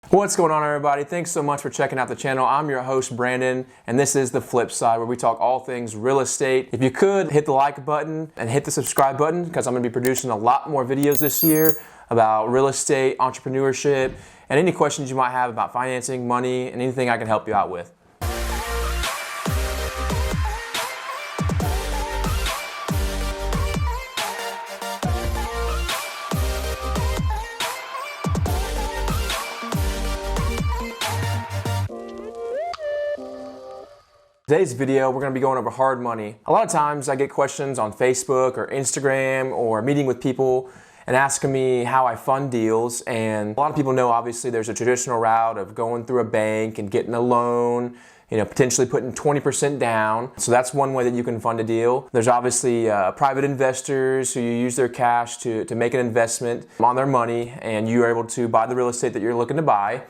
What's going on, everybody? Thanks so much for checking out the channel. I'm your host, Brandon, and this is The Flip Side, where we talk all things real estate. If you could, hit the like button and hit the subscribe button, because I'm going to be producing a lot more videos this year about real estate, entrepreneurship, and any questions you might have about financing, money, and anything I can help you out with. Today's video, we're going to be going over hard money. A lot of times I get questions on Facebook or Instagram or meeting with people and asking me how I fund deals. And a lot of people know, obviously, there's a traditional route of going through a bank and getting a loan, potentially putting 20% down. So that's one way that you can fund a deal. There's obviously private investors who use their cash to make an investment on their money, and you are able to buy the real estate that you're looking to buy.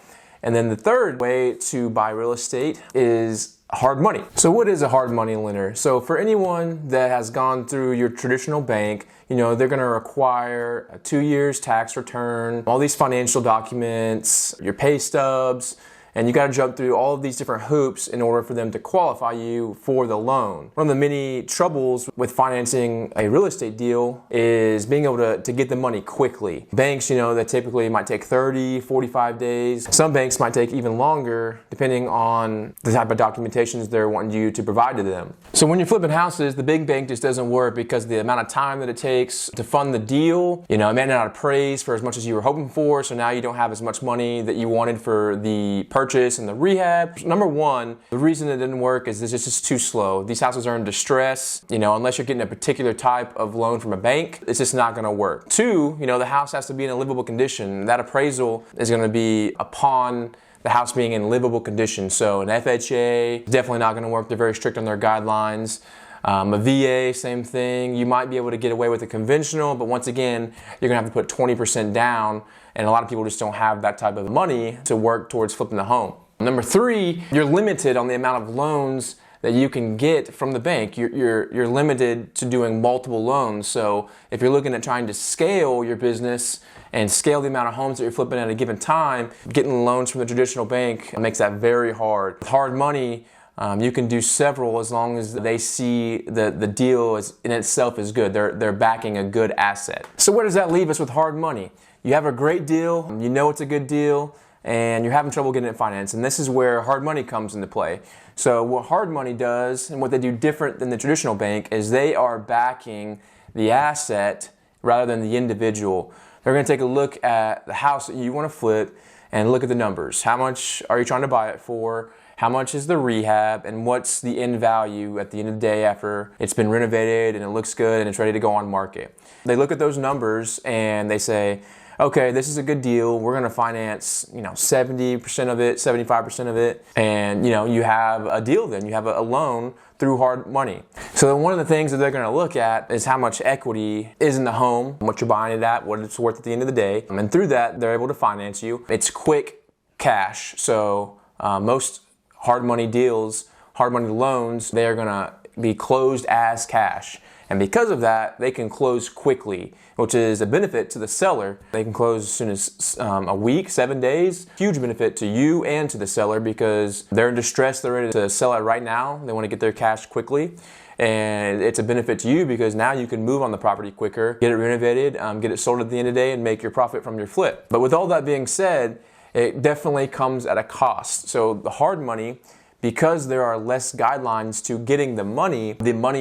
And then the third way to buy real estate is hard money. So what is a hard money lender? So for anyone that has gone through your traditional bank, they're going to require a 2 years tax return, all these financial documents, your pay stubs, and you got to jump through all of these different hoops in order for them to qualify you for the loan. One of the many troubles with financing a real estate deal is being able to get the money quickly. Banks, that typically might take 30, 45 days. Some banks might take even longer depending on the type of documentations they're wanting you to provide to them. So when you're flipping houses, the big bank just doesn't work because of the amount of time that it takes to fund the deal. It may not appraise for as much as you were hoping for, so now you don't have as much money that you wanted for the purchase and the rehab. Number one, the reason it didn't work is it's just too slow. These houses are in distress. Unless you're getting a particular type of loan from a bank, it's just not going to work. Two, the house has to be in a livable condition. That appraisal is going to be upon the house being in livable condition. So an FHA, definitely not going to work. They're very strict on their guidelines. A VA, same thing. You might be able to get away with a conventional, but once again, you're going to have to put 20% down, and a lot of people just don't have that type of money to work towards flipping the home. Number three, you're limited on the amount of loans that you can get from the bank. You're limited to doing multiple loans. So if you're looking at trying to scale your business and scale the amount of homes that you're flipping at a given time, getting loans from the traditional bank makes that very hard. With hard money, you can do several as long as they see the deal in itself is good. They're backing a good asset. So where does that leave us with hard money? You have a great deal, you know it's a good deal, and you're having trouble getting it financed. And this is where hard money comes into play. So what hard money does, and what they do different than the traditional bank, is they are backing the asset rather than the individual. They're going to take a look at the house that you want to flip and look at the numbers. How much are you trying to buy it for? How much is the rehab, and what's the end value at the end of the day after it's been renovated and it looks good and it's ready to go on market? They look at those numbers and they say, okay, this is a good deal. We're going to finance, 70% of it, 75% of it, and you have a deal. Then you have a loan through hard money. So one of the things that they're going to look at is how much equity is in the home, what you're buying it at, what it's worth at the end of the day, and through that they're able to finance you. It's quick cash. So most hard money deals, hard money loans, they are going to be closed as cash. And because of that, they can close quickly, which is a benefit to the seller. They can close as soon as a week, 7 days. Huge benefit to you and to the seller because they're in distress. They're ready to sell it right now. They want to get their cash quickly. And it's a benefit to you because now you can move on the property quicker, get it renovated, get it sold at the end of the day, and make your profit from your flip. But with all that being said, it definitely comes at a cost. So the hard money, because there are less guidelines to getting the money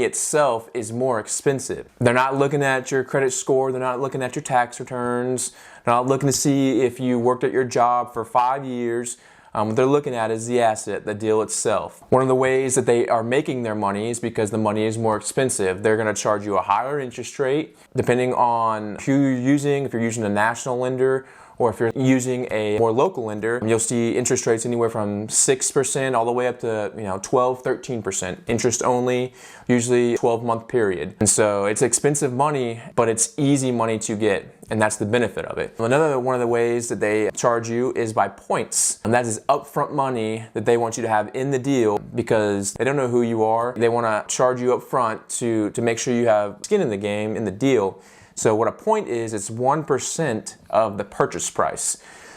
itself is more expensive. They're not looking at your credit score. They're not looking at your tax returns. They're not looking to see if you worked at your job for 5 years. What they're looking at is the asset, the deal itself. One of the ways that they are making their money is because the money is more expensive. They're going to charge you a higher interest rate depending on who you're using. If you're using a national lender, or if you're using a more local lender, you'll see interest rates anywhere from 6% all the way up to 12, 13%. Interest only, usually 12-month period. And so it's expensive money, but it's easy money to get. And that's the benefit of it. Another one of the ways that they charge you is by points. And that is upfront money that they want you to have in the deal because they don't know who you are. They want to charge you up front to make sure you have skin in the game, in the deal. So what a point is, it's 1% of the purchase price.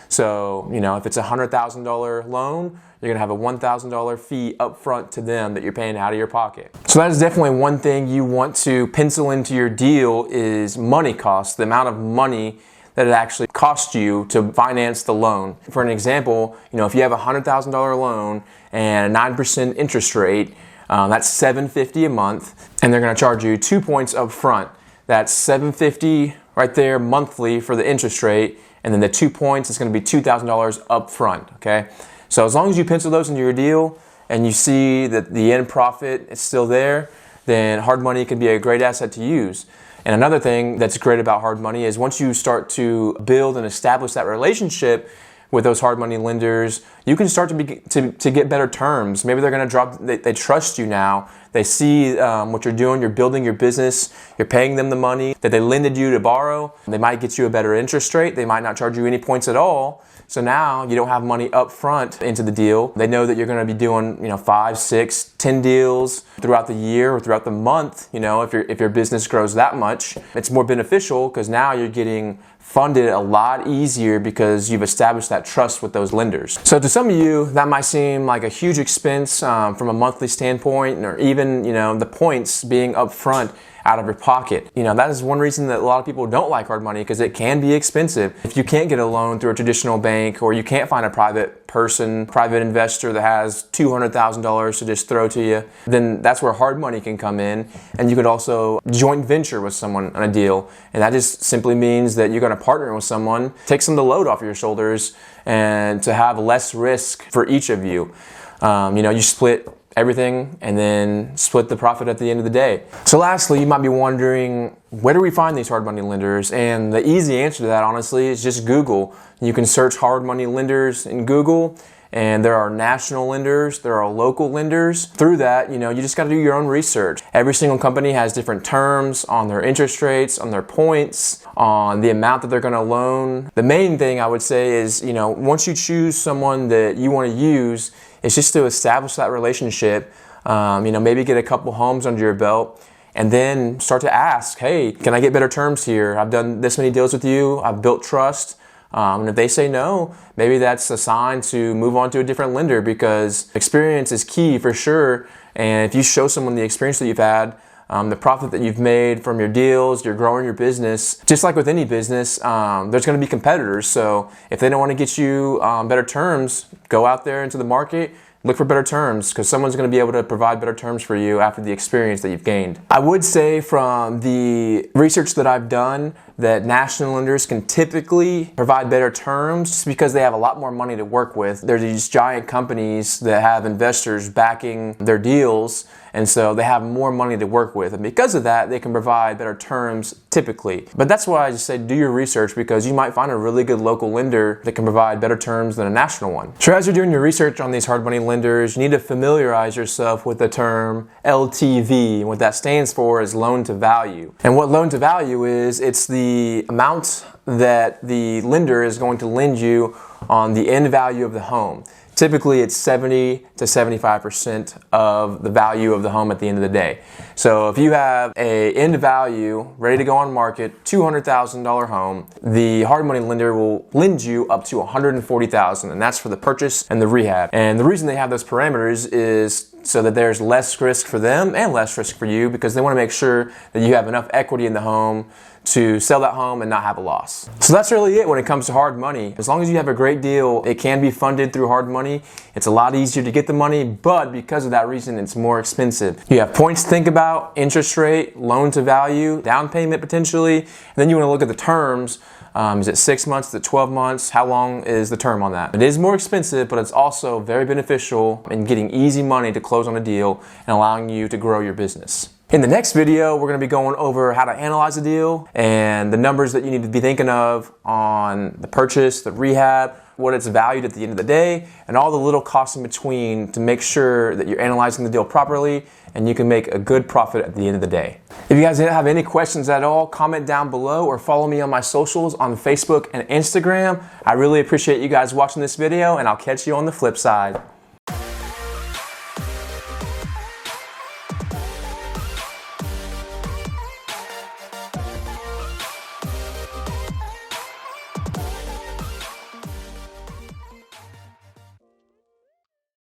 So, if it's a $100,000 loan, you're going to have a $1,000 fee up front to them that you're paying out of your pocket. So that is definitely one thing you want to pencil into your deal is money costs, the amount of money that it actually costs you to finance the loan. For an example, if you have a $100,000 loan and a 9% interest rate, that's $750 a month, and they're going to charge you 2 points up front. That's $750 right there monthly for the interest rate, and then the 2 points is going to be $2,000 up front, okay? So as long as you pencil those into your deal and you see that the end profit is still there, then hard money can be a great asset to use. And another thing that's great about hard money is once you start to build and establish that relationship with those hard money lenders, you can start to get better terms. Maybe they're going to drop, they trust you now. They see what you're doing, you're building your business, you're paying them the money that they lended you to borrow. They might get you a better interest rate. They might not charge you any points at all. So now you don't have money up front into the deal. They know that you're going to be doing 5, 6, 10 deals throughout the year or throughout the month. If your business grows that much, it's more beneficial because now you're getting funded a lot easier because you've established that trust with those lenders. So to some of you, that might seem like a huge expense from a monthly standpoint, or even the points being up front out of your pocket. That is one reason that a lot of people don't like hard money, because it can be expensive. If you can't get a loan through a traditional bank, or you can't find a private investor that has $200,000 to just throw to you, then that's where hard money can come in. And you could also joint venture with someone on a deal. And that just simply means that you're going to partner with someone, take some of the load off your shoulders, and to have less risk for each of you. You split everything and then split the profit at the end of the day. So lastly, you might be wondering, where do we find these hard money lenders? And the easy answer to that, honestly, is just Google. You can search hard money lenders in Google, and there are national lenders, there are local lenders. Through that, you just got to do your own research. Every single company has different terms on their interest rates, on their points, on the amount that they're going to loan. The main thing I would say is, once you choose someone that you want to use, it's just to establish that relationship, maybe get a couple homes under your belt, and then start to ask, hey, can I get better terms here? I've done this many deals with you, I've built trust. And if they say no, maybe that's a sign to move on to a different lender, because experience is key for sure. And if you show someone the experience that you've had, the profit that you've made from your deals, you're growing your business. Just like with any business, there's going to be competitors. So if they don't want to get you better terms, go out there into the market, look for better terms, because someone's going to be able to provide better terms for you after the experience that you've gained. I would say from the research that I've done that national lenders can typically provide better terms just because they have a lot more money to work with. They're these giant companies that have investors backing their deals, and so they have more money to work with. And because of that, they can provide better terms typically. But that's why I just say do your research, because you might find a really good local lender that can provide better terms than a national one. So as you're doing your research on these hard money lenders, you need to familiarize yourself with the term LTV. And what that stands for is loan to value. And what loan to value is, it's the amount that the lender is going to lend you on the end value of the home. Typically, it's 70 to 75% of the value of the home at the end of the day. So if you have a end value ready to go on market, $200,000 home, the hard money lender will lend you up to $140,000, and that's for the purchase and the rehab. And the reason they have those parameters is so that there's less risk for them and less risk for you, because they want to make sure that you have enough equity in the home to sell that home and not have a loss. So that's really it when it comes to hard money. As long as you have a great deal, it can be funded through hard money. It's a lot easier to get the money, but because of that reason, it's more expensive. You have points to think about, interest rate, loan to value, down payment potentially, and then you want to look at the terms. Is it 6 months? Is it 12 months? How long is the term on that? It is more expensive, but it's also very beneficial in getting easy money to close on a deal and allowing you to grow your business. In the next video, we're going to be going over how to analyze a deal and the numbers that you need to be thinking of on the purchase, the rehab, what it's valued at the end of the day, and all the little costs in between to make sure that you're analyzing the deal properly and you can make a good profit at the end of the day. If you guys have any questions at all, comment down below or follow me on my socials on Facebook and Instagram. I really appreciate you guys watching this video, and I'll catch you on the flip side.